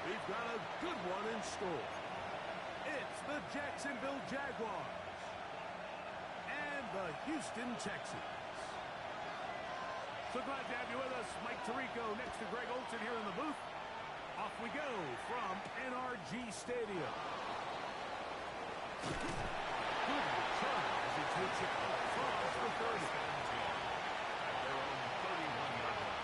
We've got a good one in store. It's the Jacksonville Jaguars and the Houston Texans. So glad to have you with us. Mike Tirico next to Greg Olsen here in the booth. Off we go from NRG Stadium. Good return as he takes it across the 30. At their own 31-yard line.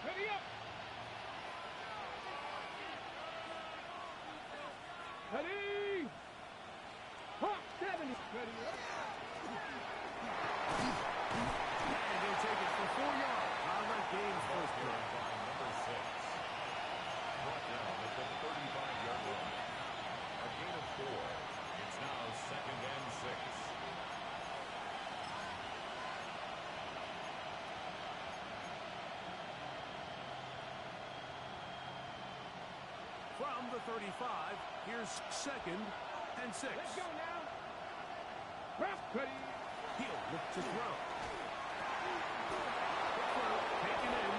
Ready up! Ready! Hop 70! Ready up! And they take it for 4 yards on that game's first play. By number 6. Brought down at the 35-yard line. A gain of 4. It's now 2nd and 6. From the 35, here's 2nd and 6. Let's go now! Ready! He'll look to throw. Taken in.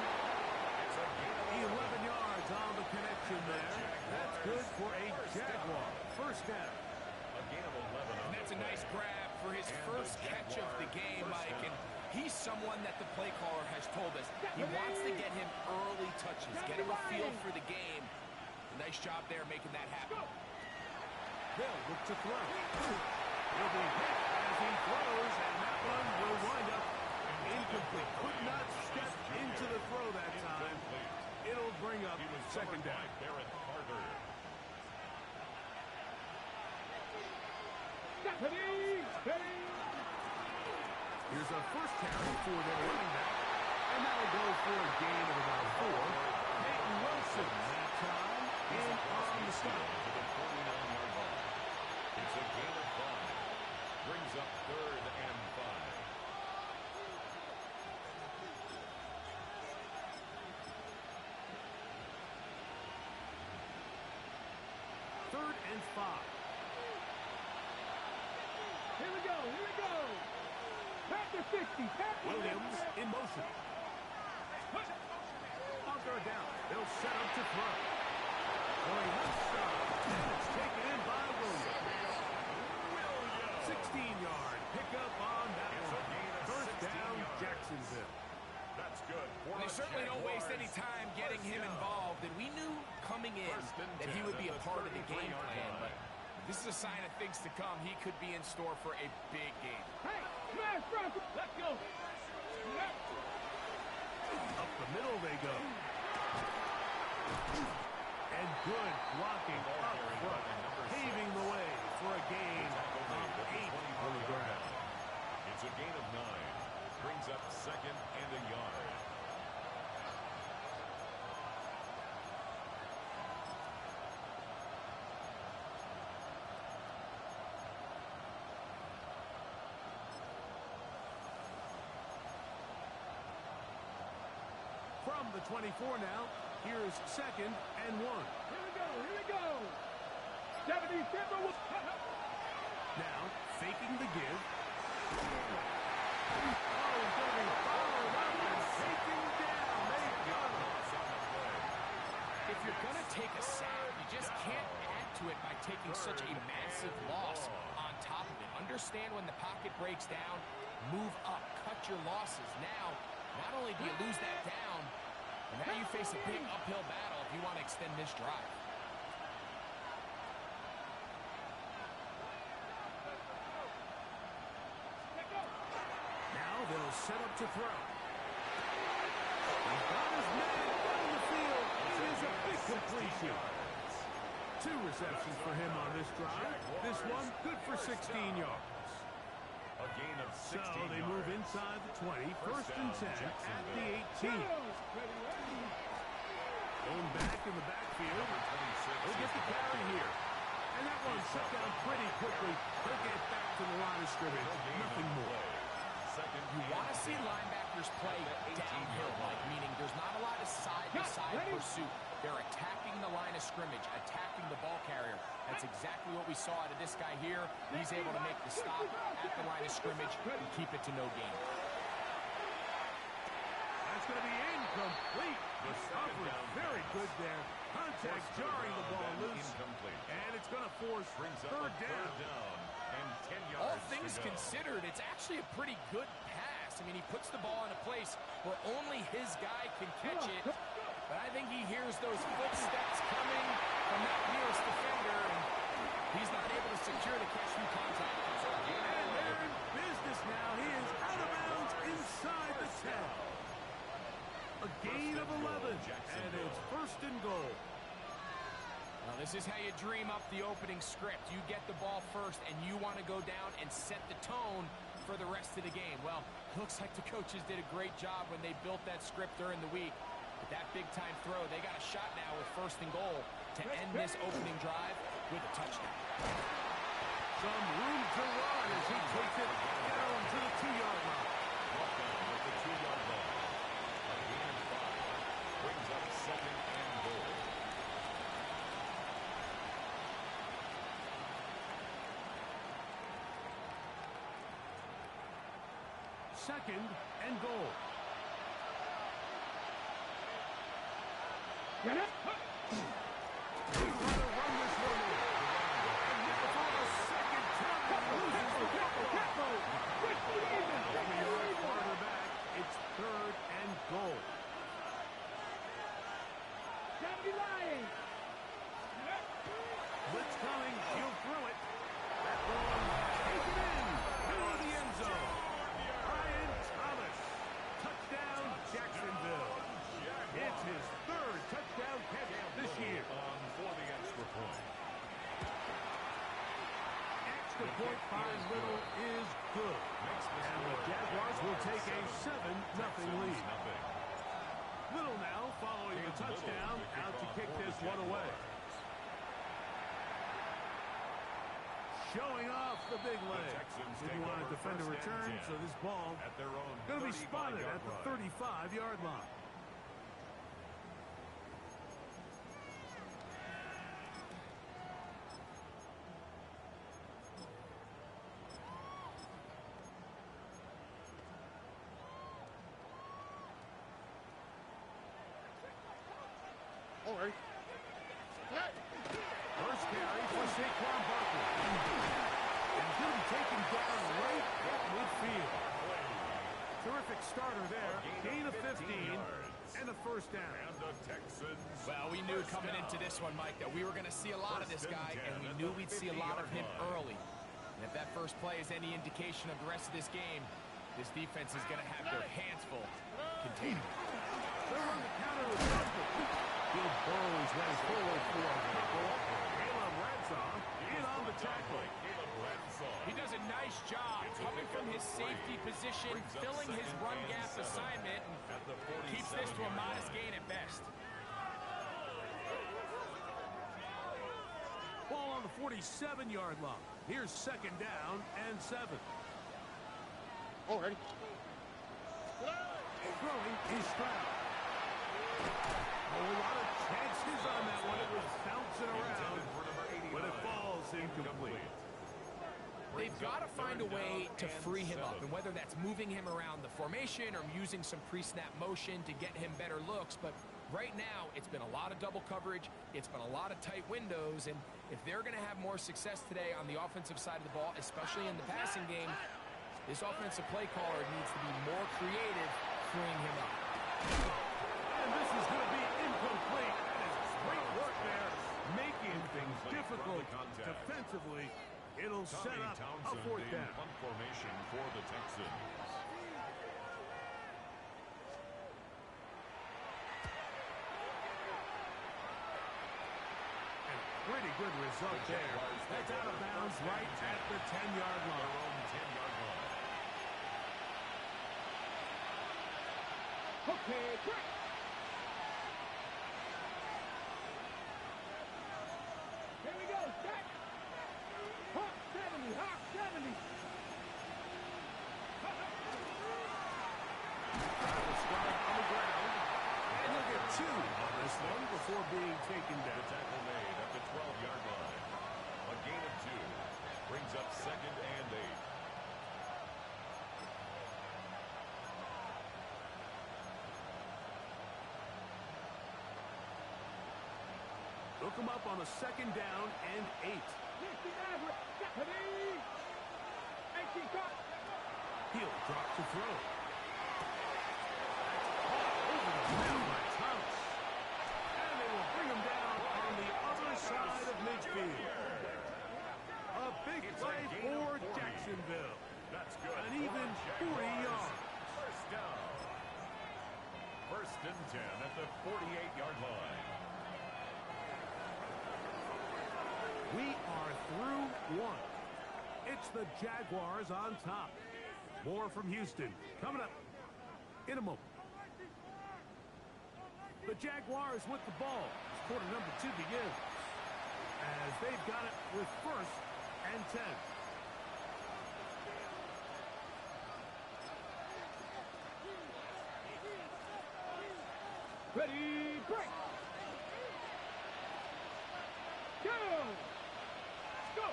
11 yards on the connection there. That's good for a Jaguar. First down. A gain of 11. And that's a nice grab for his first catch of the game, Mike. And he's someone that the play caller has told us he wants to get him early touches, get him a feel for the game. Nice job there making that happen. They'll look to throw. Will be hit as he throws, and that one will wind up incomplete. Could not step into the throw that time. It'll bring up second down. Ready! Ready! Here's a first carry for their running back, and that'll go for a gain of about 4. Peyton Wilson that time. In on the stop. To the 49-yard line. It's a gain of 5. Brings up 3rd and 5. Third and 5. Here we go! Here we go! Panther 50! Panther Williams in motion. On third down. They'll set up to throw. Going left side, and it's taken in by Williams. 16-yard pickup on that one. First down, Jacksonville. That's good. They certainly don't waste any time getting him involved, and we knew coming in that he would be a part of the game plan, but this is a sign of things to come. He could be in store for a big game. Hey, smash, Bronco! Let's go! Yep. Up the middle they go. And good blocking up front, paving the way for a gain of 8 on the ground. It's a gain of 9. Brings up 2nd and a yard. From the 24 now, here's 2nd and 1. Here we go! Here we go! 70 Denver will... Now, faking the give. Oh, he's going to be followed up and taken down. They got him. If you're going to take a sack, you just can't add to it by taking such a massive loss on top of it. Understand when the pocket breaks down, move up, cut your losses. Now, not only do you lose that down, but now you face a big uphill battle if you want to extend this drive. Now they'll set up to throw. He's got his man down the field. It is a big completion. 2 receptions for him on this drive. This one good for 16 yards. A gain of 16 So they move inside the 20, first and 10 at the 18. Going back in the backfield. He'll get the carry here. And that one shut down pretty quickly. He'll get back to the line of scrimmage. Nothing more. second. You want to see linebackers play downhill, like meaning there's not a lot of side-to-side pursuit. They're attacking the line of scrimmage, attacking the ball carrier. That's exactly what we saw out of this guy here. He's able to make the stop at the line of scrimmage and keep it to no gain. That's going to be incomplete. The coverage very good there. Contact jarring the ball loose. And it's going to force third down. And 10 yards. All things considered, it's actually a pretty good pass. I mean, he puts the ball in a place where only his guy can catch it. But I think he hears those footsteps coming from that nearest defender, and he's not able to secure the catch through contact. And they're in business now. He is out of bounds inside the 10. A gain of 11, and it's first and goal. Well, this is how you dream up the opening script. You get the ball first, and you want to go down and set the tone for the rest of the game. Well, looks like the coaches did a great job when they built that script during the week. But that big-time throw, they got a shot now with first and goal to end this opening drive with a touchdown. Some room to run as he takes it down to the 2-yard line. With the 2-yard line. A gain of 5. Brings up second and goal. Second and goal. Get it. He's going to run this one in. And now for the second time, he loses the football. 50-yard farther back, it's third and goal. Gotta be lying. Blitz coming, he'll throw it. That one, take it in, into the end zone. Brian Thomas, touchdown Jacksonville. It's his third touchdown catch this year. For the extra point. Extra point by Little is good. And the Jaguars will take a 7-0 lead. Little now following the touchdown, out to kick this one away. Showing off the big leg. Didn't want to defend a return, so this ball going to be spotted at the 35-yard line. First carry for Saquon Barkley. And he'll be taken down right at midfield. Terrific starter there. Gain of 15 and a first down. And the Texans. Well, we knew coming into this one, Mike, that we were going to see a lot of this guy, and we knew we'd see a lot of him early. And if that first play is any indication of the rest of this game, this defense is going to have their hands full containing it. They're on the counter with Barkley. Good Burrows went forward for a tackle. Caleb Ransall in on the tackle. He does a nice job coming from his safety position, filling his run gap assignment, and keeps this to a modest gain at best. Ball on the 47-yard line. Here's second down and 7. Already. Throwing is Stroud. A lot of chances on that one. It was bouncing around, but it falls incomplete. They've got to find a way to free him up, and whether that's moving him around the formation or using some pre-snap motion to get him better looks. But right now, it's been a lot of double coverage. It's been a lot of tight windows, and if they're going to have more success today on the offensive side of the ball, especially in the passing game, this offensive play caller needs to be more creative freeing him up. And this is going to be incomplete. That is great work there, making things difficult defensively. It'll set up a fourth down. Punt formation for the Texans. And pretty good result there. That's out of bounds right at the 10-yard line. Okay, quick. Here we go, set. Hawk 70, Hawk 70. 2 on this one before being taken The down. tackle made at the 12-yard line. A gain of 2 brings up 2nd and 8. Look him up on a 2nd down and 8. He'll drop to throw. Over the middle by Thomas. And they will bring him down on the other side of midfield. A big play for Jacksonville. That's good. An even 40 yards. First down. 1st and 10 at the 48-yard line. We are through 1. It's the Jaguars on top. More from Houston coming up in a moment. The Jaguars with the ball. Quarter number 2 begins. As they've got it with 1st and 10. Ready, break. Go. Go.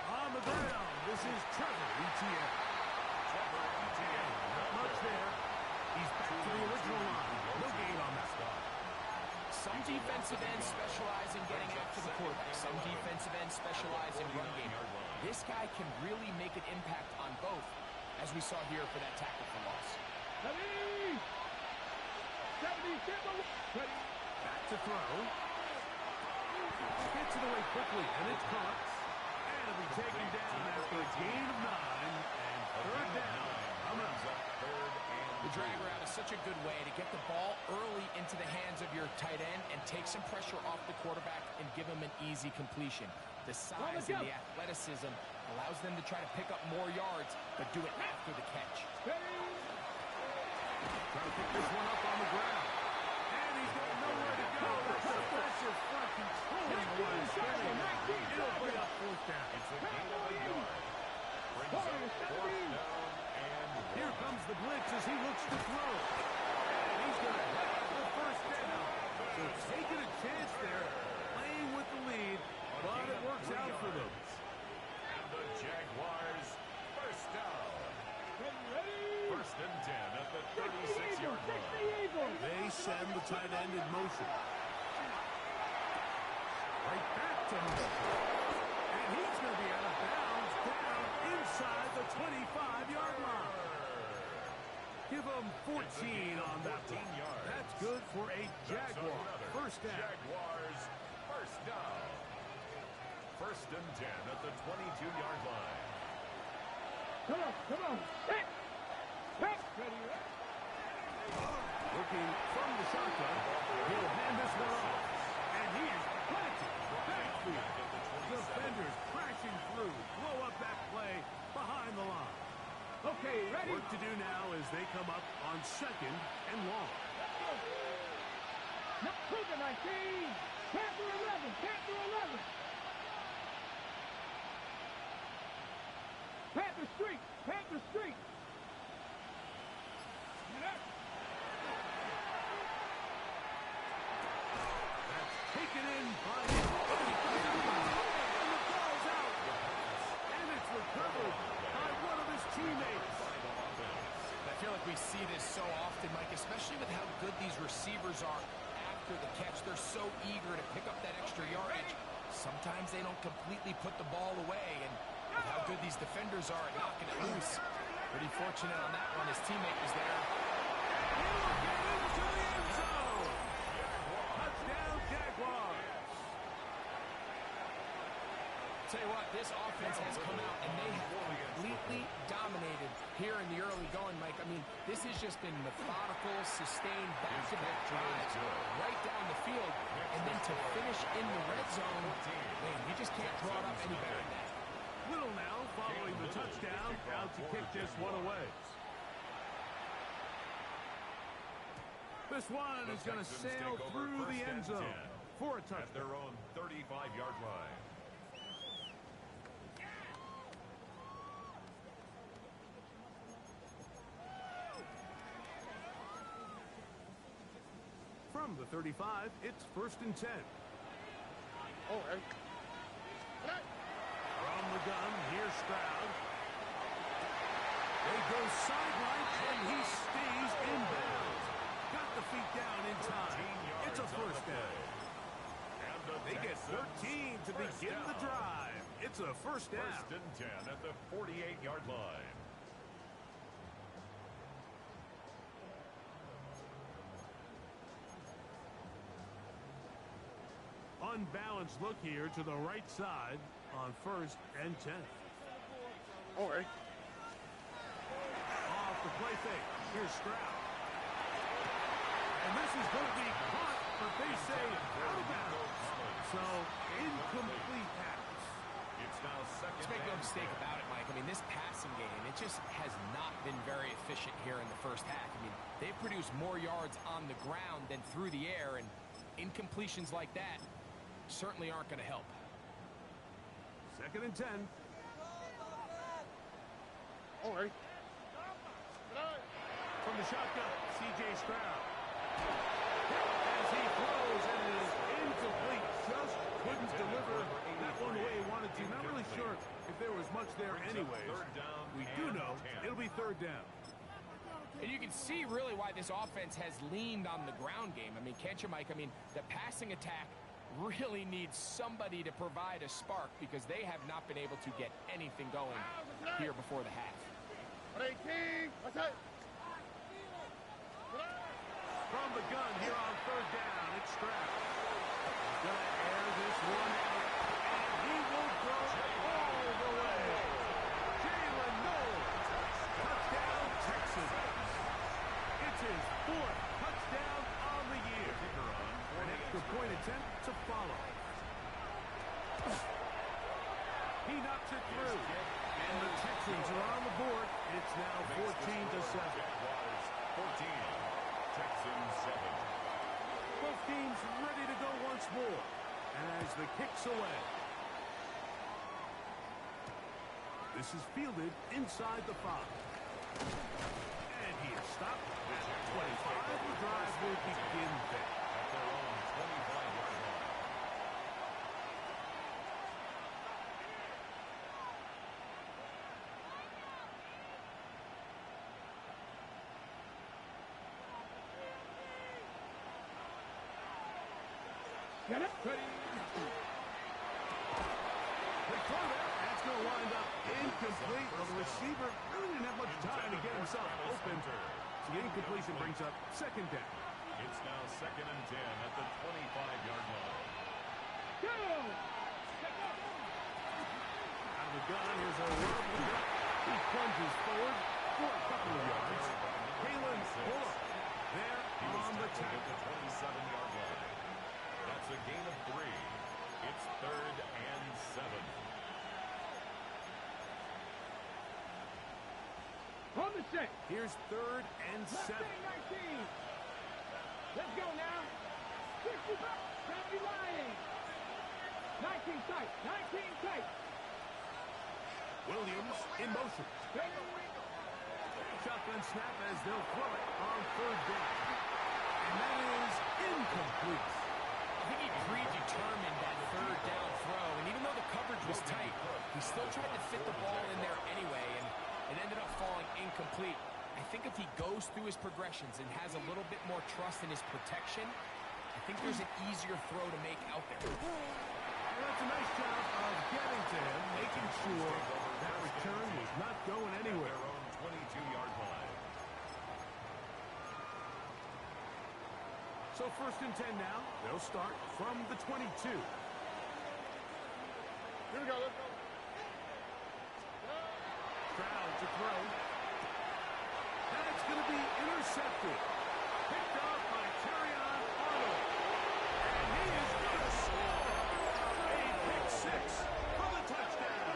On the ground, this is Trevor Etienne. Not much there. He's back to the original line. No gain on that stop. Some defensive ends specialize in getting after the quarterback. Some defensive ends specialize in run game. This guy can really make an impact on both, as we saw here for that tackle for loss. Ready. 77. Ready. Back to throw. Gets it away quickly, and it's caught. And it'll be taken down after a gain of 9 and 3rd down. Coming up. The drag route is such a good way to get the ball early into the hands of your tight end and take some pressure off the quarterback and give him an easy completion. The size and the athleticism allows them to try to pick up more yards, but do it after the catch. Ready. Trying to pick this one up on the ground. And he's got nowhere to go. That's a pressure front controlling the line. It'll bring up 4th down. It's a gain of a yard. Brings up 4th down and 1. Here comes the blitz as he looks to throw. And he's going to have the 1st down. So taking a chance there, playing with the lead, but it works out for them. And the Jaguars 1st down. Ready. 1st and 10 at the 36-yard line. They send the tight end in motion. Right back to him. And he's going to be out of bounds down inside the 25-yard line. Give him 14 on that 14 one. yards. That's good for a Jaguar. 1st down. Jaguars 1st down. 1st and 10 at the 22-yard line. Come on, come on. Hit. Hit. Ready. Looking from the shotgun. He'll hand this one off. And he is planted. Backfield. Defenders crashing through. Blow up that play behind the line. Okay, ready. Work to do now as they come up on 2nd and long. No, Cougar 19. Panther 11. Panther 11. Panther Street. Panther Street. That's taken in by and the ball's out. And it's recovered by one of his teammates. I feel like we see this so often, Mike, especially with how good these receivers are after the catch. They're so eager to pick up that extra yardage. Sometimes they don't completely put the ball away, and with how good these defenders are at knocking it loose, pretty fortunate on that one. His teammate was there. He'll get into the end zone. Touchdown, Jaguars. Tell you what, this offense has come out and they have completely dominated here in the early going, Mike. I mean, this has just been methodical, sustained, back-to-back drives right down the field. And then to finish in the red zone, man, you just can't draw it up any better than that. Little now following the touchdown, out to kick this one away. This one is going to sail through the end zone for a touchdown. At their own 35-yard line. From the 35, it's 1st and 10. From the gun, here's Stroud. They go sideline, and he stays in bounds. Got the feet down in time. It's a first down. They get 13 to begin the drive. It's a first down. 1st and 10 at the 48-yard line. Unbalanced look here to the right side on 1st and 10. Off the play fake. Here's Stroud. And this is going to be caught, but they say out of bounds. So, incomplete pass. It's now second. Let's make no mistake about it, Mike. I mean, this passing game, it just has not been very efficient here in the first half. I mean, they've produced more yards on the ground than through the air, and incompletions like that certainly aren't going to help. 2nd and 10. From the shotgun, C.J. Stroud. As he throws, and it is incomplete. Just couldn't deliver that one the way he wanted to. Not really sure if there was much there anyways. We do know it'll be 3rd down. And you can see really why this offense has leaned on the ground game. I mean, can't you, Mike? I mean, the passing attack really needs somebody to provide a spark because they have not been able to get anything going here before the half. From the gun here on 3rd down, it's Stroud. He's going to air this one out, and he will go all the way. Jalen Knowles, touchdown Texans. It's his 4th touchdown on the year. An extra point attempt to follow. He knocks it through, and the Texans are on the board. It's now 14-7. 14. Texans 7. Both teams ready to go once more. And as the kick's away. This is fielded inside the 5. And he is stopped at 25. The drive will begin there. At their own 25-yard line. Get it. Ready. They throw that. That's going to wind up incomplete. Well, the receiver really didn't have much time to get himself open. So the incompletion brings up 2nd down. It's now 2nd and 10 at the 25-yard line. Go. Out of the gun, here's a run. He plunges forward for a couple of yards. Kalen Bullock there on the tackle. At the 27-yard line. That's a gain of 3. It's 3rd and 7. On the 6. Here's 3rd and 7. 19. Let's go now. 65. Don't be lying. 19 tight. 19 tight. Williams in motion. Shotgun snap as they'll throw it on 3rd down. And that is incomplete. I think he predetermined that 3rd down throw, and even though the coverage was tight, he still tried to fit the ball in there anyway, and it ended up falling incomplete. I think if he goes through his progressions and has a little bit more trust in his protection, I think there's an easier throw to make out there. Well, that's a nice job of getting to him, making sure that return was not going anywhere. Their own 22-yard line. So 1st and 10 now. They'll start from the 22. Here we go. Let's go. Stroud to throw. That's going to be intercepted. Picked off by Terrion Arnold. And he is going to score. A pick 6 for the touchdown.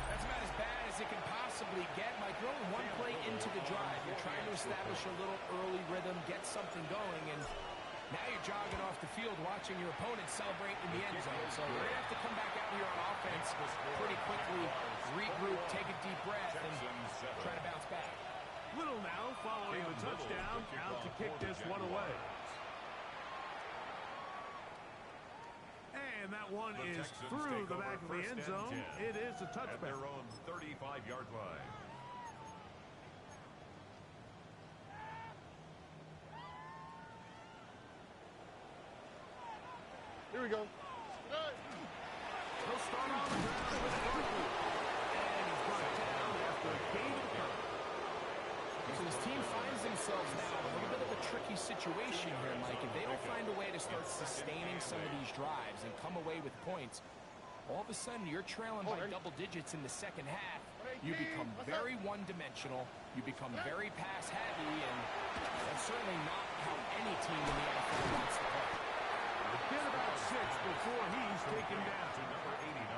That's about as bad as it can possibly get. Mike, you're only one play into the drive. You're trying to establish a little early rhythm, get something going, and now you're jogging off the field watching your opponent celebrate in the end zone. So you're going to have to come back out here on offense pretty quickly, regroup, take a deep breath, and try to bounce back. Little now following the touchdown, out to kick this one away. And that one is through the back of the end zone. It is a touchback. At their own 35-yard line. Here we go. He'll start on the ground with Barkley. And he's brought down after a gain of cover. So this team finds themselves now in a little bit of a tricky situation here, Mike. If they don't find a way to start sustaining some of these drives and come away with points, all of a sudden you're trailing by double digits in the second half. You become very one-dimensional. You become very pass-heavy, and that's certainly not how any team in the NFL wants to play. Get about 6 before he's taken down. To number 89.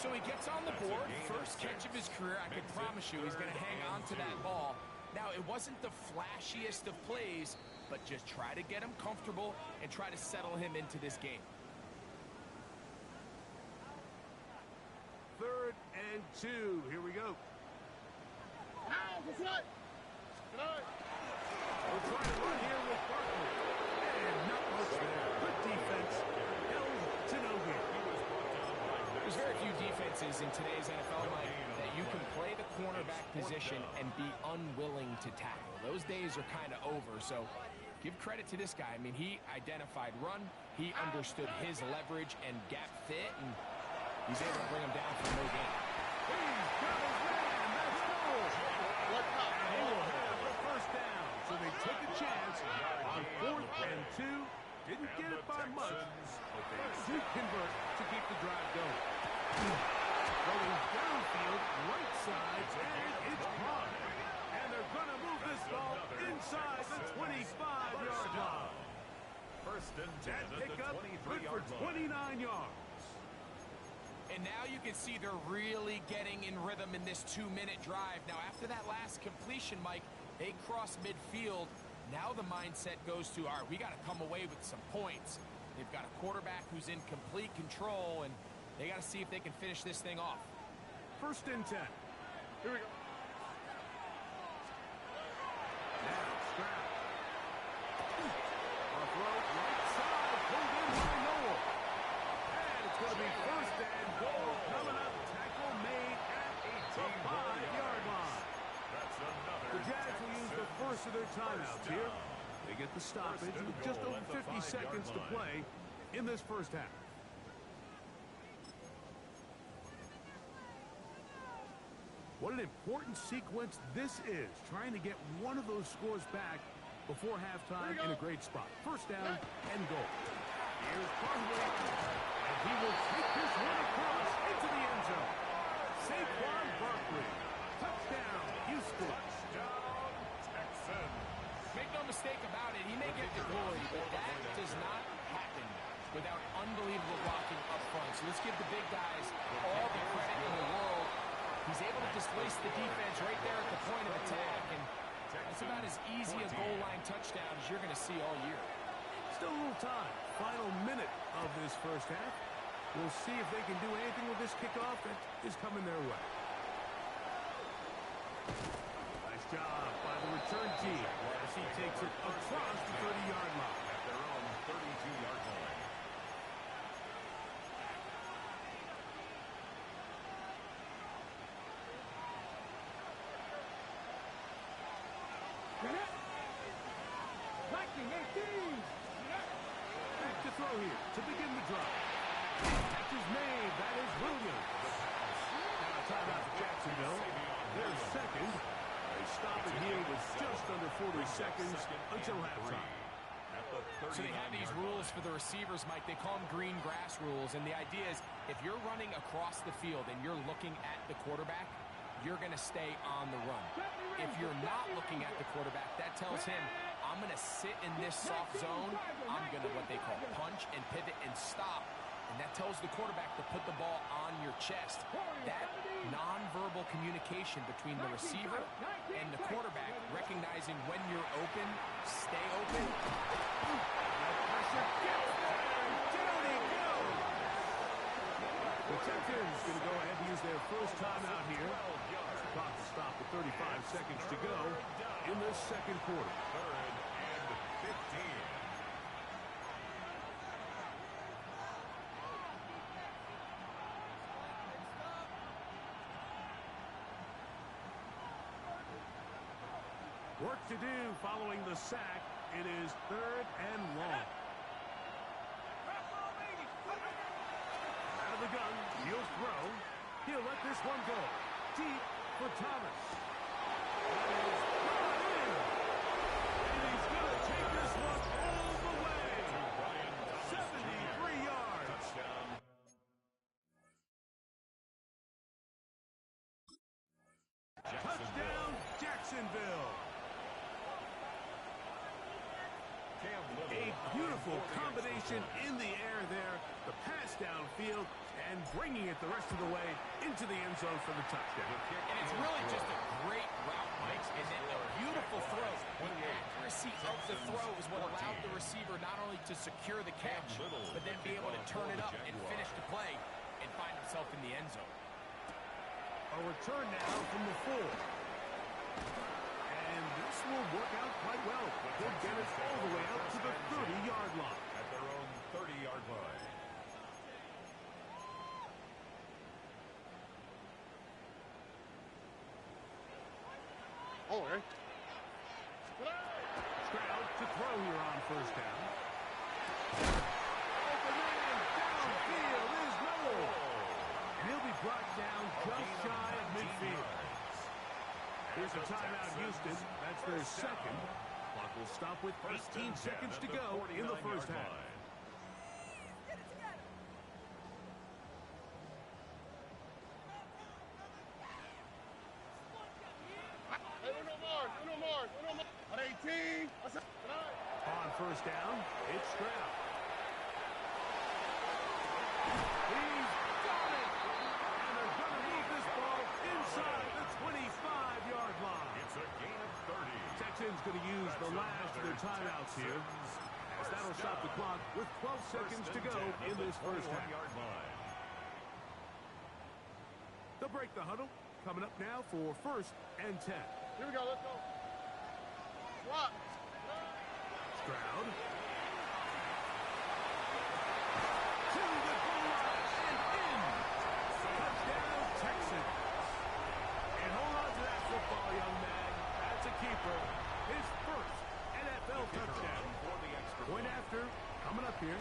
So he gets on the board, first catch of his career. I can promise you he's going to hang on to that ball. Now, it wasn't the flashiest of plays, but just try to get him comfortable and try to settle him into this game. 3rd and 2. Here we go. We'll try to run here with Barkley. And not much there. Good defense. Held to no gain. There's very few defenses in today's NFL, Mike, that you can play the cornerback position and be unwilling to tackle. Those days are kind of over, so give credit to this guy. I mean, he identified run, he understood his leverage and gap fit, and he's able to bring him down for no gain. He's got his man. That's goal. And he will have the first down. So they took a chance on 4th and 2. Didn't get it by much. Did convert to keep the drive going. Going downfield, right side, and it's caught. And they're going to move this ball inside the 25-yard line. First and 10 That at the pickup, good for 23-yard line. 29 yards. And now you can see they're really getting in rhythm in this 2-minute drive. Now, after that last completion, Mike, they cross midfield. Now the mindset goes to, all right, we got to come away with some points. They've got a quarterback who's in complete control, and they got to see if they can finish this thing off. 1st and 10. Here we go. Now, Stroud. A throw, right side, pulled in by Noel. And it's going to be 1st and goal coming up. Tackle made at the 5-yard line. That's another The Jags will use the first of their timeouts here. They get the stoppage with just over 50 seconds to play in this first half. What an important sequence this is, trying to get one of those scores back before halftime in a great spot. First down and goal. Here's Barkley, and he will take this one across into the end zone. Saquon Barkley, touchdown, Houston. Touchdown, Texans. Make no mistake about it, he may get the glory, but that does not happen without unbelievable blocking up front. So let's give the big guys all the credit in the world. He's able to displace the defense right there at the point of attack, and that's about as easy a goal line touchdown as you're going to see all year. Still a little time. Final minute of this first half. We'll see if they can do anything with this kickoff that is coming their way. Nice job by the return team as he takes it across the 30-yard line. At their own 32-yard line. Back to throw here to begin the drive. Catch is made. That is Williams. Now a timeout for Jacksonville. They're second. They stop it here with just under 40 seconds until halftime. So they have these rules for the receivers, Mike. They call them green grass rules, and the idea is if you're running across the field and you're looking at the quarterback, you're going to stay on the run. If you're not looking at the quarterback, that tells him, I'm going to sit in this soft zone. I'm going to what they call punch and pivot and stop. And that tells the quarterback to put the ball on your chest. That nonverbal communication between the receiver and the quarterback, recognizing when you're open, stay open. Pressure gets there, and down he goes. The Texans going to go ahead and use their first timeout here. Clock to stop with 35 seconds to go. in the second quarter. 3rd and 15. Work to do following the sack. It is 3rd and long. Out of the gun, he'll throw. He'll let this one go. Deep for Thomas. That is brought in. And he's going to take this one all the way. 73 yards. Touchdown. Touchdown, Jacksonville. A beautiful combination in the air there. The pass downfield and bringing it the rest of the way into the end zone for the touchdown. And it's really just a great route, Mike, and then a beautiful throw. The accuracy of the throw is what allowed the receiver not only to secure the catch, but then be able to turn it up and finish the play and find himself in the end zone. A return now from the 4. And this will work out quite well. They'll get it all the way out to the 30-yard line. At their own 30-yard line. Oh, okay. Stroud to throw here on 1st down. Open man downfield is Noel. And he'll be brought down just shy of midfield. Here's a timeout, Houston. That's their second. Clock will stop with 18 seconds to go in the first half. No more. On 18. On 1st down, it's Stroud. He's got it! And they're going to move this ball inside the 25-yard line. It's a gain of 30. Texans going to use the last of their timeouts here, as that'll stop the clock with 12 seconds to go in this first half. They'll break the huddle. Coming up now for 1st and 10. Here we go. Let's go. Swap. Stroud. To the goal line and in. Touchdown, Texans. And hold on to that football, young man. That's a keeper. His first NFL touchdown. Point after. Coming up here.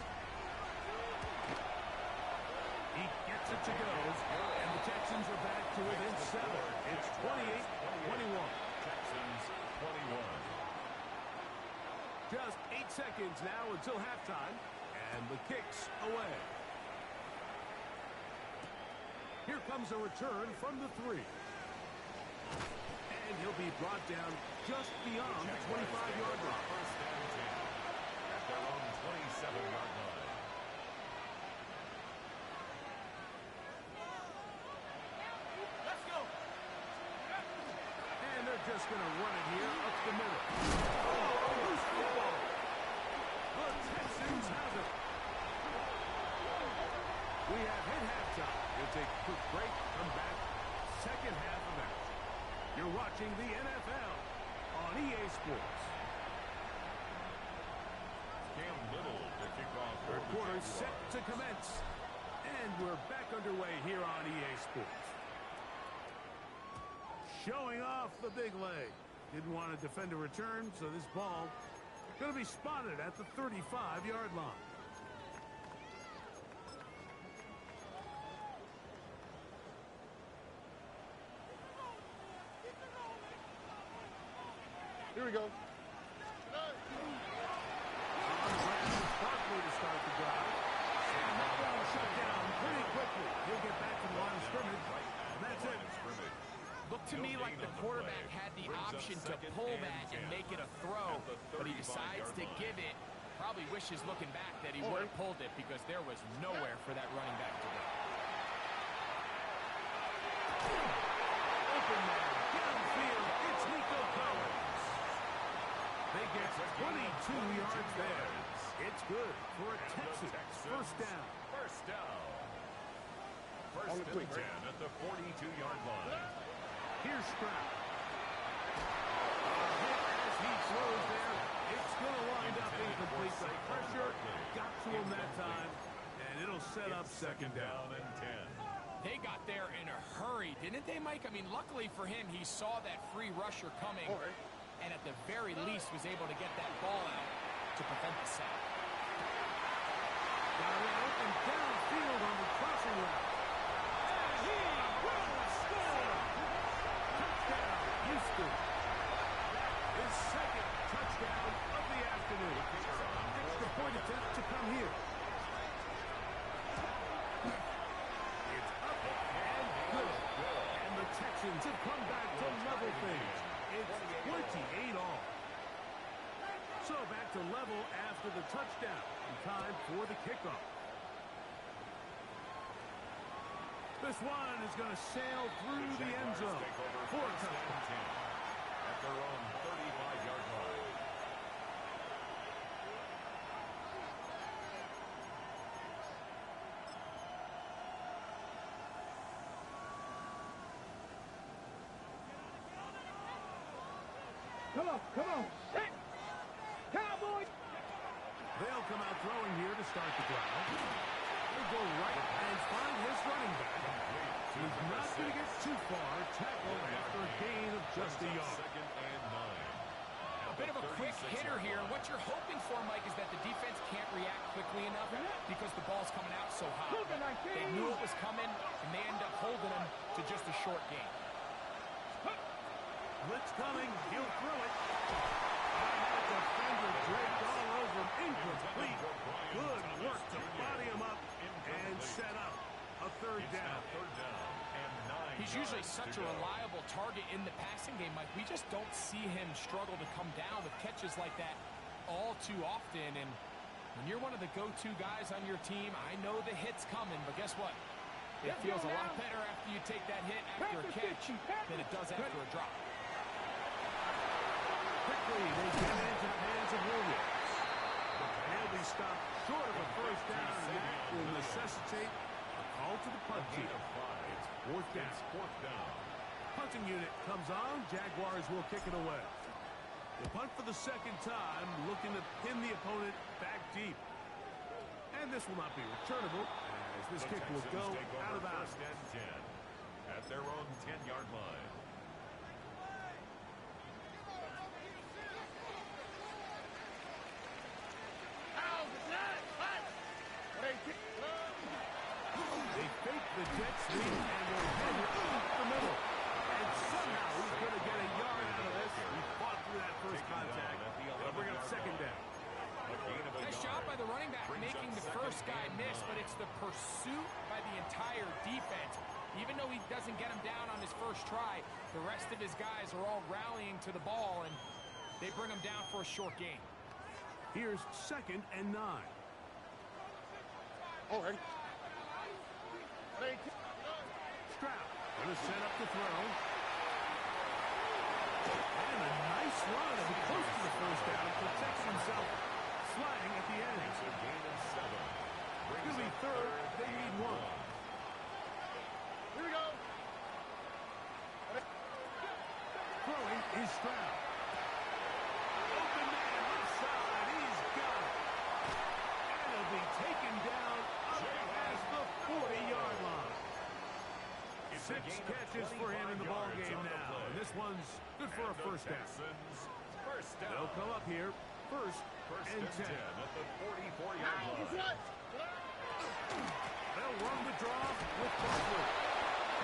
He gets it to go. And the Texans are back to within 7. It's 28-21. Texans 21. Just 8 seconds now until halftime, and the kick's away. Here comes a return from the 3. And he'll be brought down just beyond the 25-yard line. 1st and 10. At their own 27-yard line. Let's go. And they're just going to run it here up the middle. Oh, loose football. The Texans have it. We have hit halftime. We'll take a quick break, come back, second half of action. You're watching the NFL on EA Sports. Cam Little to kick off. Third quarter set to commence. And we're back underway here on EA Sports. Showing off the big leg. Didn't want to defend a return, so this ball going to be spotted at the 35-yard line. Here we go. Barkley to start the drive. And that ball shut down pretty quickly. He'll get back to the line of scrimmage. And that's it. Looked to me like the quarterback had the option to pull that and make it a throw, but he decides to give it. Probably wishes looking back that he would have pulled it because there was nowhere for that running back to go. Open man, downfield, it's Nico Collins. They get 22 yards there. It's good for a Texans first down. First down. First and 10 at the 42-yard line. Here's Stroud. A hit second down. and 10. They got there in a hurry, didn't they, Mike? I mean, luckily for him, he saw that free rusher coming, and at the very least was able to get that ball out to prevent the sack. Got it open downfield on the crossing route. And he will score! Touchdown, Houston. His second touchdown of the afternoon. Extra point attempt to come here. It's up and good. And the Texans have come back to level things. It's 28 all. So back to level after the touchdown. And time for the kickoff. This one is going to sail through the end zone for a touchdown. At their own 35-yard line. Come on. Set. Cowboys. They'll come out throwing here to start the drive. They'll go right and find his running back. He's not going to get too far. Tackle after a gain of just a yard. Second and 9. A bit of a quick hitter here. And what you're hoping for, Mike, is that the defense can't react quickly enough because the ball's coming out so high. They knew it was coming, and they end up holding him to just a short gain. Blitz coming. He'll throw it. And that defender draped all over him. Incomplete. Good work to body him up and set up a third down. And 9 He's usually yards such to a go. reliable target in the passing game, Mike. We just don't see him struggle to come down with catches like that all too often. And when you're one of the go-to guys on your team, I know the hit's coming, but guess what? It feels a lot better after you take that hit after a catch than it does after a drop. Quickly, they get it into the hands of Williams. They'll be stopped short of a first down, and that will necessitate a call to the punt team. It's fourth down. Punting unit comes on. Jaguars will kick it away. The punt for the second time, looking to pin the opponent back deep. And this will not be returnable, as this kick will go out of bounds. First and 10 at their own 10-yard line. They fake the jet sweep and will hit it up the middle. And somehow he's going to get a yard out of this. He fought through that first contact. They'll bring up second down. Nice job by the running back making the first guy miss, but it's the pursuit by the entire defense. Even though he doesn't get him down on his first try, the rest of his guys are all rallying to the ball, and they bring him down for a short gain. Here's second and 9. Stroud going to set up the throw. And a nice run as he close to the first down. Protects himself flying at the end. It's a gain of 7. It'll be third. They need 1. Here we go. Throwing is Stroud. Open man left side. He's got it. And he'll be taken down up past the 40-yard line. 6 catches for him in the ball game now. And this one's good for a first down. First down. They'll come up here. First and 10. At the 44-yard line. They'll run the draw with Barkley.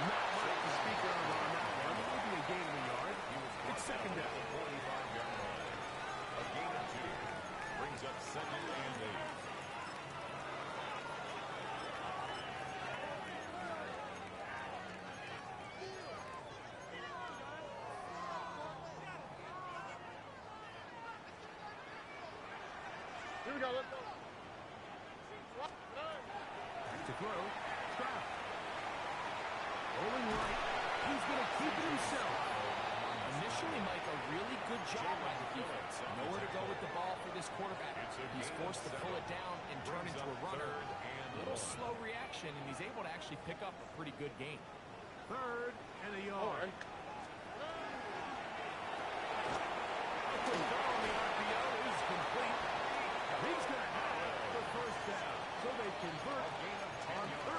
Not much to speak of on that one. It will be a gain of a yard. It's second down. 45-yard line. A gain of 2. Brings up second and 8. Here we go. Let's go. To throw. Stroud. Rolling right. He's going to keep it himself. Initially, Mike, a really good job by the defense. Nowhere to go with the ball for this quarterback. He's forced to pull it down and turn into a runner. A little slow reaction, and he's able to actually pick up a pretty good gain. Third and a yard. The throw on the RPO is complete. He's going to have the first down. So they convert on third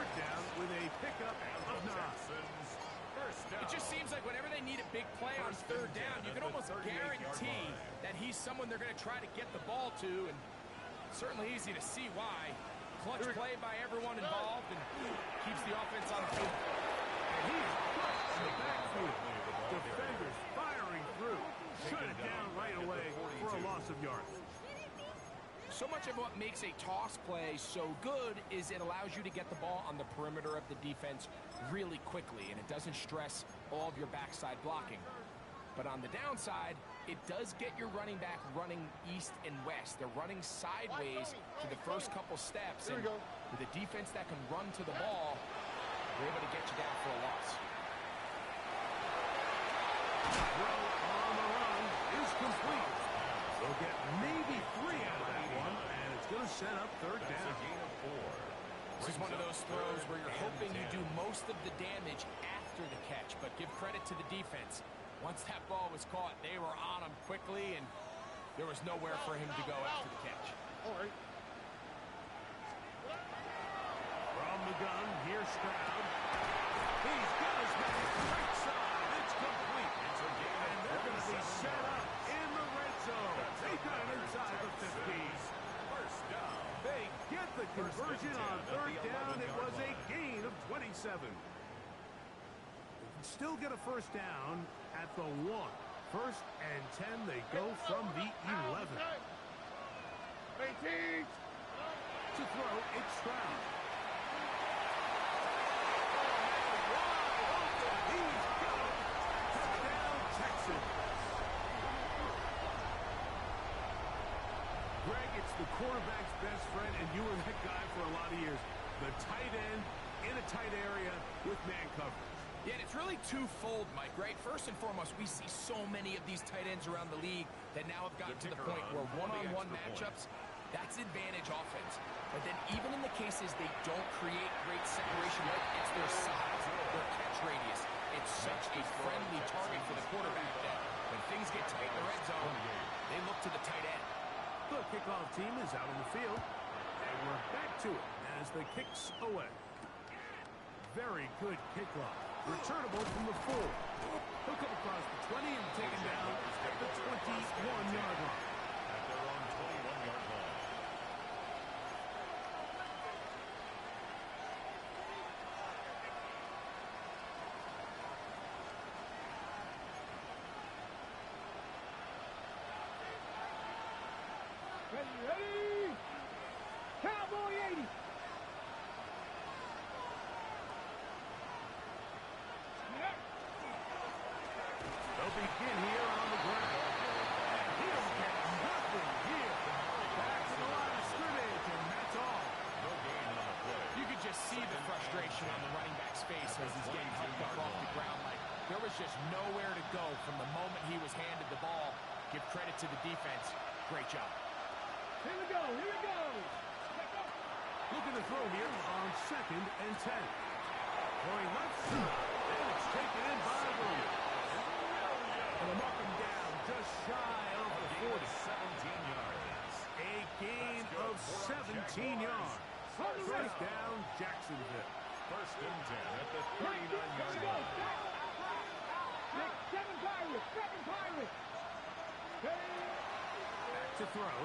play on third down, you can almost guarantee that he's someone they're going to try to get the ball to, and certainly easy to see why. Clutch play by everyone involved and keeps the offense on the field. And he is pushed in the backfield. Defenders firing through. Shut it down right away for a loss of yards. So much of what makes a toss play so good is it allows you to get the ball on the perimeter of the defense really quickly, and it doesn't stress all of your backside blocking. But on the downside, it does get your running back running east and west. They're running sideways for the first couple steps, and with a defense that can run to the ball, they're able to get you down for a loss. Throw on the run is complete. They'll get maybe 3 out of that one, and it's going to set up third down. This is one of those throws where you're hoping you do most of the damage after the catch, but give credit to the defense. Once that ball was caught, they were on him quickly, and there was nowhere for him to go after the catch. All right. From the gun, here's Stroud. He's got his man right side. It's complete. And they're going to be set up in the red zone. They got it inside the 15. First down. They get the conversion on third down. It was a gain of 27. They can still get a first down at the 1. First and 10, they go from the 11. 18. To throw, it's Stroud. He's got it. Touchdown, Texans. Greg, it's the quarterback's best friend, and you were that guy for a lot of years. The tight end in a tight area with man coverage. Yeah, and it's really twofold, Mike, right? First and foremost, we see so many of these tight ends around the league that now have gotten to the point where one-on-one matchups, that's advantage offense. But then even in the cases they don't create great separation, it's their size, their catch radius. It's such a friendly target for the quarterback that when things get tight in the red zone, they look to the tight end. The kickoff team is out on the field, and we're back to it as the kick's away. Very good kickoff. Returnable from the 4. He'll come across the 20 and taken down at the 21-yard line. At their own 21-yard line. Ready? Cowboy 80. They'll begin here on the ground. And he'll get nothing here. Back to the line of scrimmage, and that's all. No gain on the play. You could just see the frustration on the running back's face as he's getting helped up off the ground. Like there was just nowhere to go from the moment he was handed the ball. Give credit to the defense. Great job. Here we go. Here we go. Looking to throw here on 2nd and 10. Going left side, and it's taken in by Williams. And a up and down, just shy of the 40. 17 yards. A gain of 17 yards. First down, Jacksonville. First and 10 at the 39-yard line. 7 Pirates. 7 Pirates. Back to throw.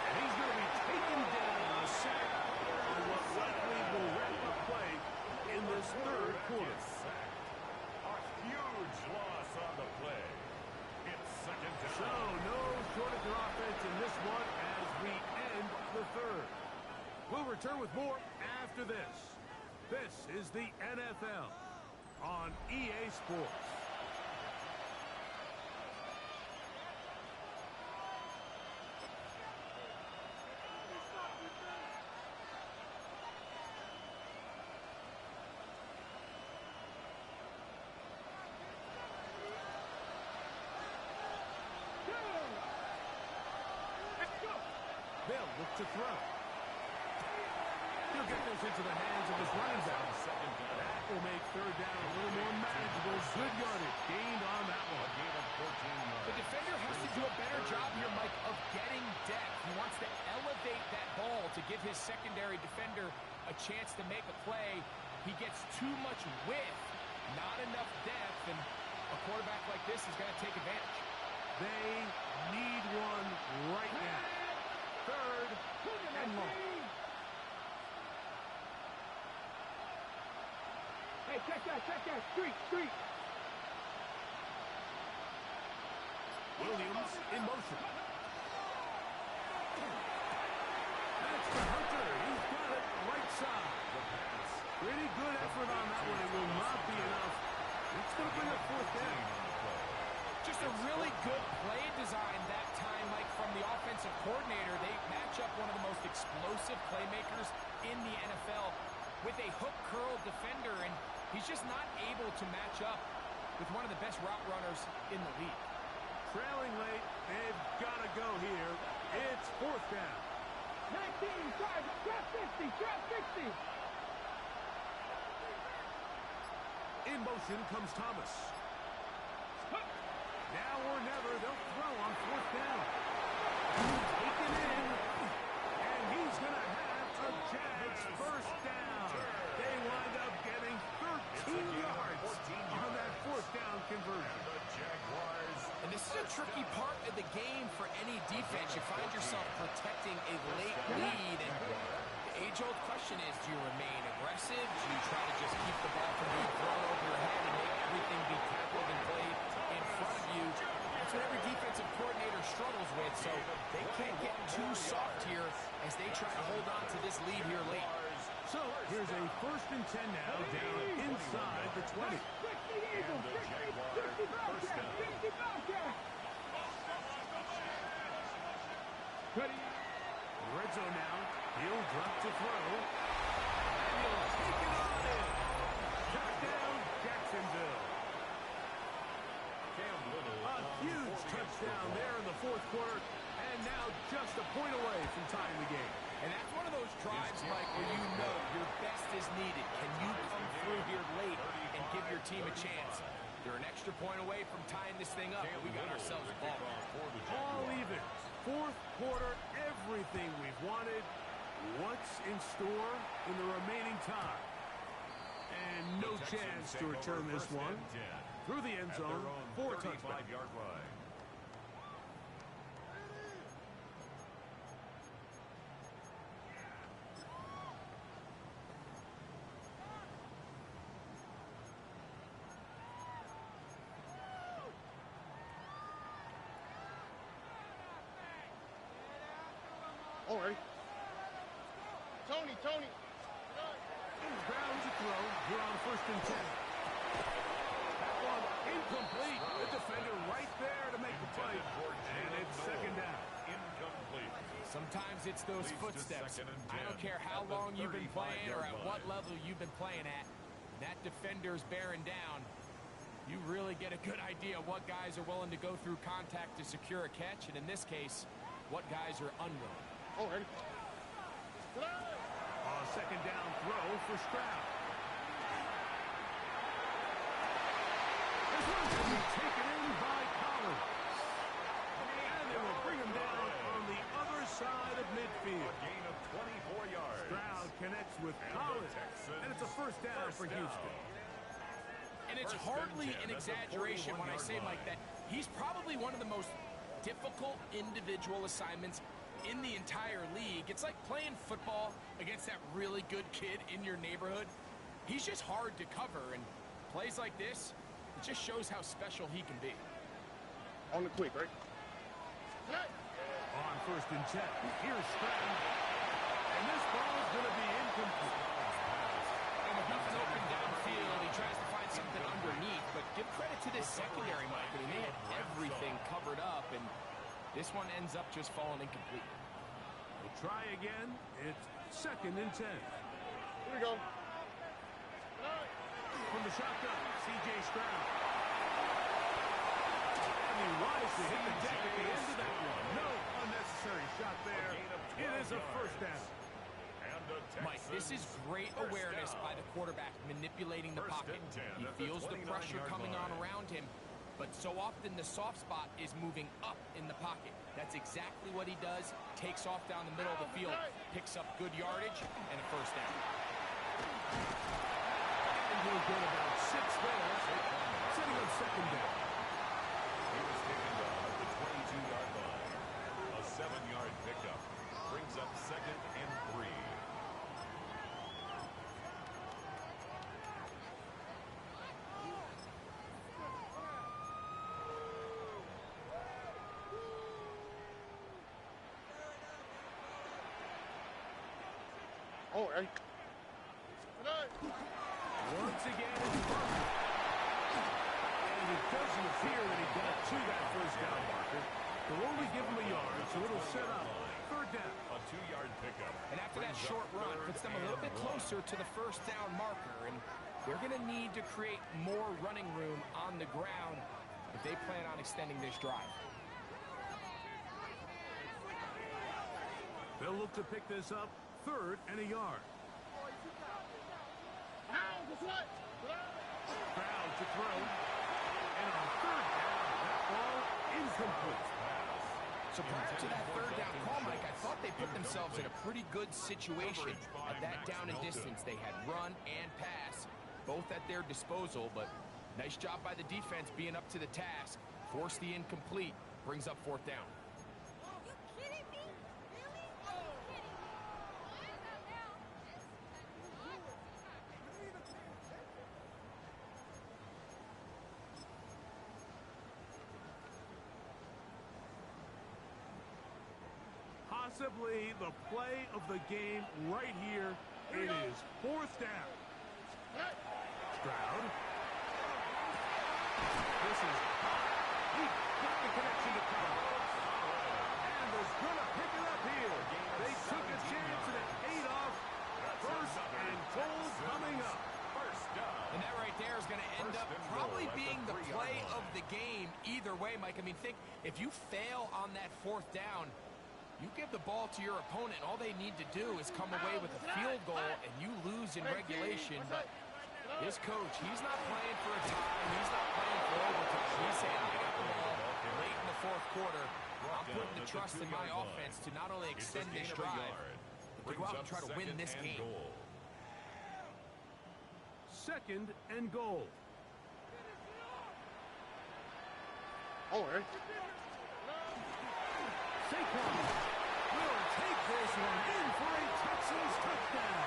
And he's going to be taken down on a sack on what likely will wrap the play in this third quarter. A huge loss on the play. It's second So down. no shortage of offense in this one as we end the third. We'll return with more after this. This is the NFL on EA Sports. They'll look to throw. He'll get this into the hands of his running back. That will make third down a little more manageable. Good yardage gained on that one. A gain of 14 yards. The defender has to do a better job here, Mike, of getting depth. He wants to elevate that ball to give his secondary defender a chance to make a play. He gets too much width, not enough depth, and a quarterback like this is going to take advantage. They need one right now. Third and long. Hey, check that. Street. Williams in motion. That's the Hunter. He's got it right side. Pretty good effort on that one. It will not be enough. It's going to bring up fourth down. Just a really good play design that time, Mike, from the offensive coordinator. They match up one of the most explosive playmakers in the NFL with a hook curl defender, and he's just not able to match up with one of the best route runners in the league. Trailing late, they've got to go here. It's fourth down. 19, trap 50, trap 60. In motion comes Thomas. Now or never, they'll throw on fourth down. Taken in, and he's going to have a Jags first down. They wind up getting 13 yards on that fourth down conversion. And this is a tricky part of the game for any defense. You find yourself protecting a late lead, and the age-old question is, do you remain aggressive? Do you try to just keep the ball from being thrown over your head and make everything be tackled and played in front of you? That's what every defensive coordinator struggles with, so they can't get too soft here as they try to hold on to this lead here late. So here's a 1st and 10 now down inside the 20. 60 Eagles, 60 Bobcats, 60 Bobcats. Ready? Red zone now. He'll drop to throw. And he'll take it on in. Touchdown, Jacksonville. A huge touchdown there in the fourth quarter. And now just a point away from tying the game. And that's one of those drives, Mike, where you know your best is needed. Can you come through here late and give your team a chance? They're an extra point away from tying this thing up, and we got ourselves a ball. All even. Fourth quarter, everything we've wanted. What's in store in the remaining time? And no chance to return this one. Through the end zone, 4 touchdowns. All right. Tony. Ground to throw. Here on 1st and 10. That one incomplete. The defender right there to make the play. And it's 2nd down. Incomplete. Sometimes it's those footsteps. I don't care how long you've been playing or at what level you've been playing at. That defender's bearing down. You really get a good idea what guys are willing to go through contact to secure a catch, and in this case, what guys are unwilling. All right. 2nd down throw for Stroud. This one's going to be taken in by Collins. And they will bring him down on the other side of midfield. Gain of 24 yards. Stroud connects with Collins. And it's a first down for Houston. And it's hardly an exaggeration when I say, Mike, that he's probably one of the most difficult individual assignments in the entire league. It's like playing football against that really good kid in your neighborhood. He's just hard to cover, and plays like this, it just shows how special he can be. On the quick, right? On 1st and 10, here's Stroud. And this ball is going to be incomplete. And with nothing open downfield, he tries to find something underneath, but give credit to this secondary, Mike. I mean, they had everything covered up, and this one ends up just falling incomplete. We'll try again. It's 2nd and 10. Here we go. From the shotgun, C.J. Stroud. And he wisely hit the deck at the end of that one. No unnecessary shot there. It is a first down. Mike, this is great awareness by the quarterback manipulating the pocket. He feels the pressure coming on around him, but so often the soft spot is moving up in the pocket. That's exactly what he does. Takes off down the middle of the field, picks up good yardage, and a first down. he'll get about 6 there, setting up second down. He was taken down at the 22-yard line. A 7-yard pickup brings up second and 3. Oh, hey. Once again, it's perfect. And it doesn't appear that he got to that first down marker. They'll only give him a yard, so it'll set up third down. A 2-yard pickup. And after that short run, puts them a little bit closer to the first down marker. And they're going to need to create more running room on the ground if they plan on extending this drive. They'll look to pick this up third and a yard. Proud to throw. And on third down, that ball incomplete. So prior to that third down call, Mike, I thought they put themselves in a pretty good situation at that down and distance. They had run and pass, both at their disposal, but nice job by the defense being up to the task. Force the incomplete, brings up fourth down. Possibly the play of the game right here. It is fourth down. Stroud. This is he got the connection to cover. And was going to pick it up here. They took a chance and it paid off. First and goal coming up. And that right there is going to end up probably being the play of the game either way, Mike. I mean, think if you fail on that fourth down, you give the ball to your opponent, all they need to do is come away with a field goal, and you lose in regulation. But this coach, he's not playing for a tie. He's not playing for overtime. He's saying, I got the ball late in the fourth quarter. I'm putting the trust in my offense to not only extend this drive, but to go out and try to win this game. Second and goal. Oh, hey. Saquon will take this one in for a Texans touchdown.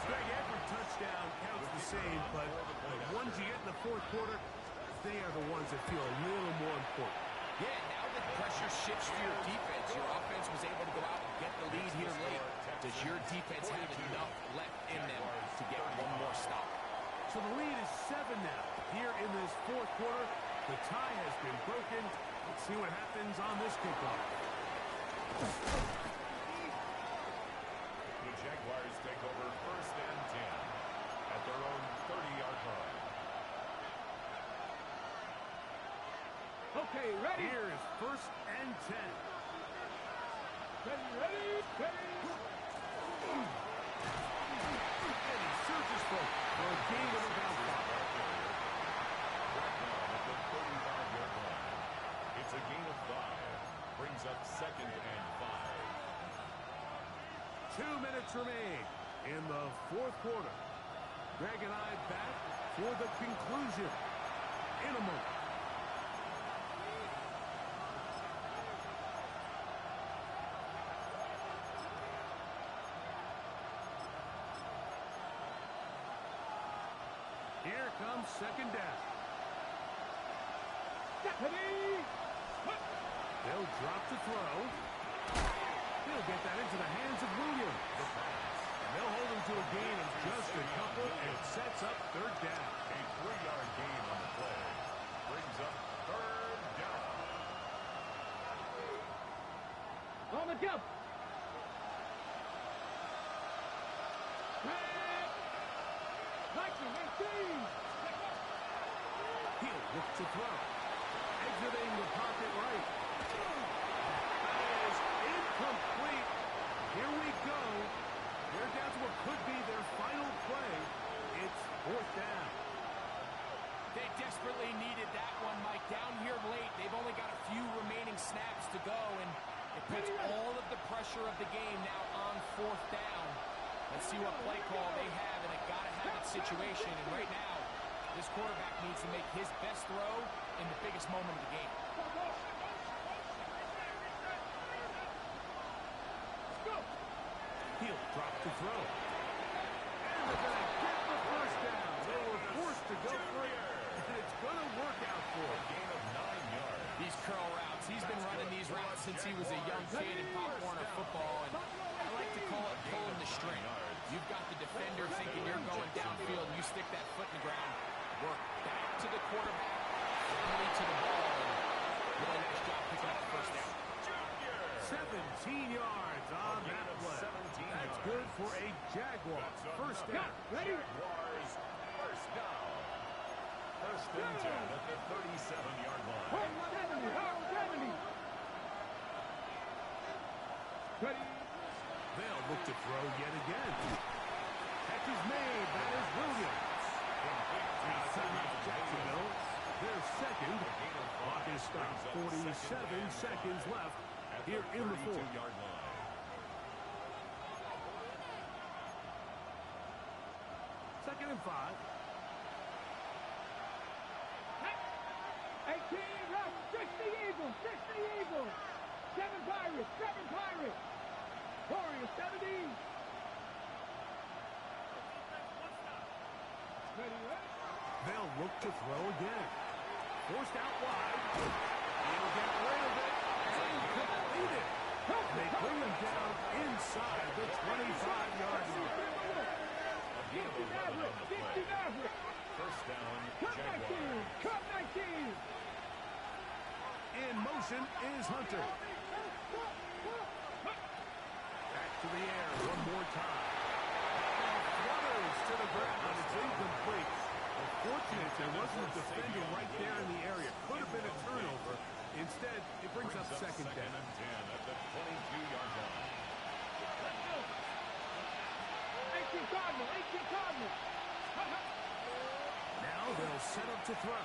Greg, every touchdown counts the same, but the ones you get in the fourth quarter, they are the ones that feel a little more important. Yeah, now that pressure shifts to your defense, your offense was able to go out and get the lead here late. Does your defense have enough left in them to get one more stop? So the lead is 7 now. Here in this fourth quarter, the tie has been broken. Let's see what happens on this kickoff. The Jaguars take over first and 10 at their own 30-yard line. Okay, ready? Here is first and 10. Ready? And he surges forward for a gain of about 5. At the 35-yard line. It's a gain of 5. Brings up second and 5. 2 minutes remain in the fourth quarter. Greg and I back for the conclusion in a moment. Here comes second down. They'll drop to throw. He'll get that into the hands of Williams. And they'll hold him to a gain of just a couple, and it sets up third down. A 3-yard gain on the play. Brings up third down. On the jump. 19. He'll look to throw. Exiting the pocket right. That is incomplete. Here we go. They're down to what could be their final play. It's fourth down. They desperately needed that one, Mike. Down here late, they've only got a few remaining snaps to go, and it puts all of the pressure of the game now on 4th down. Let's see what play call they have in a gotta-have-it situation. And right now, this quarterback needs to make his best throw in the biggest moment of the game. He'll drop to throw. And they're going to get the first down. They were forced to go for it, and it's going to work out for him. Gain of 9 yards. These curl routes, he's been running these routes since he was a young kid in Pop Warner football, and I like to call it pulling the string. You've got the defender thinking you're going downfield, and you stick that foot in the ground, work back to the quarterback, finally to the ball, and really nice job picking up the first down. 17 yards on that play. That's good for a Jaguar. First down. Ready? Jaguars, first down. First and 10 at the 37-yard line. Hold 70. Ready? They'll look to throw yet again. Catch is made. That is Williams. Timeout Jacksonville. Their second. Clock is stopped. 47 seconds left here in the fourth. 32-yard line. Second and 5. 18 rush, 60 Eagles, 7 Pirates. Warriors, 70. Ready? They'll look to throw again. Forced out wide. He'll get rid of it and complete it. They bring him down inside the 25-yard line. Gain of 11 on the play. First down, Jaguars. Cut 19. In motion is Hunter. Back to the air one more time. And flutters to the ground. It's incomplete. Unfortunate there wasn't a defender right there in the area. Could have been a turnover. Instead, it brings up second down. and 10 at the 22-yard line. 18 Cardinals. Now they'll set up to throw.